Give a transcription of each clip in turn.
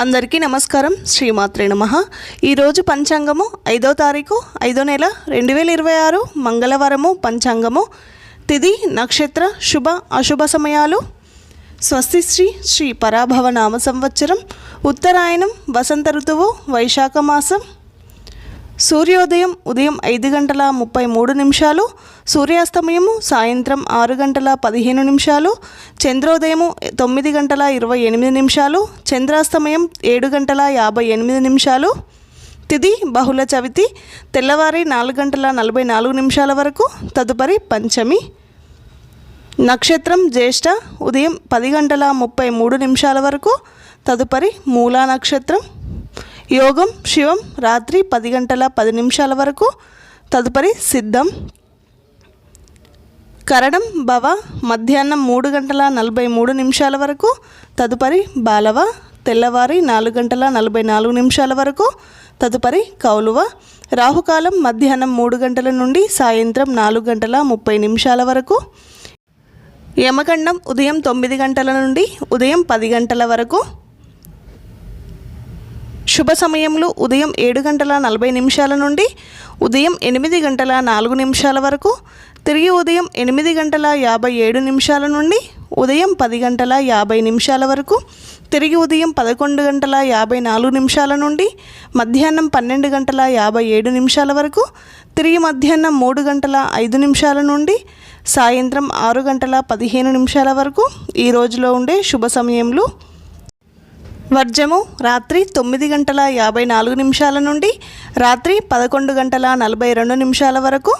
అందరికీ నమస్కారం. శ్రీమాత్రే నమః. ఈరోజు పంచాంగము 5వ తారీఖు 5వ నెల 2026 మంగళవారము. పంచాంగము తిథి నక్షత్ర శుభ అశుభ సమయాలు. స్వస్తి శ్రీ పరాభవ నామ సంవత్సరం, ఉత్తరాయణం, వసంత ఋతువు, వైశాఖ మాసం. సూర్యోదయం ఉదయం 5:33, సూర్యాస్తమయము సాయంత్రం 6:15, చంద్రోదయము 9:28, చంద్రాస్తమయం 7:58. తిథి బహుళ చవితి, తెల్లవారి 4:44 వరకు, తదుపరి పంచమి. నక్షత్రం జ్యేష్ఠ, ఉదయం 10:33 వరకు, తదుపరి మూలా నక్షత్రం. యోగం శివం, రాత్రి 10:10 వరకు, తదుపరి సిద్ధం. కరణం భవ, మధ్యాహ్నం 3:43 వరకు, తదుపరి బాలవ, తెల్లవారి 4:44 వరకు, తదుపరి కౌలువ. రాహుకాలం మధ్యాహ్నం 3 గంటల నుండి సాయంత్రం 4:30 వరకు. యమగండం ఉదయం 9 గంటల నుండి ఉదయం 10 గంటల వరకు. శుభ సమయంలో ఉదయం 7:40 నుండి ఉదయం 8:04 వరకు, తిరిగి ఉదయం 8:57 నుండి ఉదయం 10:50 వరకు, తిరిగి ఉదయం 11:54 నుండి మధ్యాహ్నం 12:57 వరకు, తిరిగి మధ్యాహ్నం 3:05 నుండి సాయంత్రం 6:15 వరకు. ఈ రోజులో ఉండే శుభ సమయములు: వర్జము రాత్రి 9:54 నుండి రాత్రి 11:42 వరకు.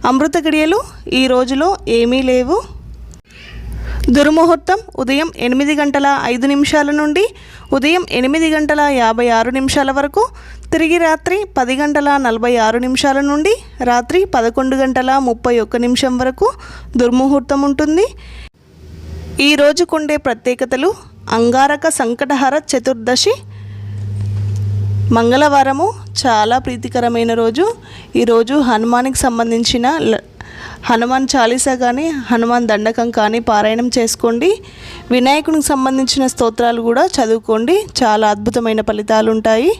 అమృత గడియలు ఈ రోజులో ఏమీ లేవు. దుర్ముహూర్తం ఉదయం 8:05 నుండి ఉదయం 8:56 వరకు, తిరిగి రాత్రి 10:46 నుండి రాత్రి 11:31 వరకు దుర్ముహూర్తం ఉంటుంది. ఈ రోజుకుండే ప్రత్యేకతలు: అంగారక సంకటహర చతుర్దశి, మంగళవారము, చాలా ప్రీతికరమైన రోజు. ఈరోజు హనుమానికి సంబంధించిన హనుమాన్ చాలీసా కానీ హనుమాన్ దండకం కానీ పారాయణం చేసుకోండి. వినాయకునికి సంబంధించిన స్తోత్రాలు కూడా చదువుకోండి. చాలా అద్భుతమైన ఫలితాలు ఉంటాయి.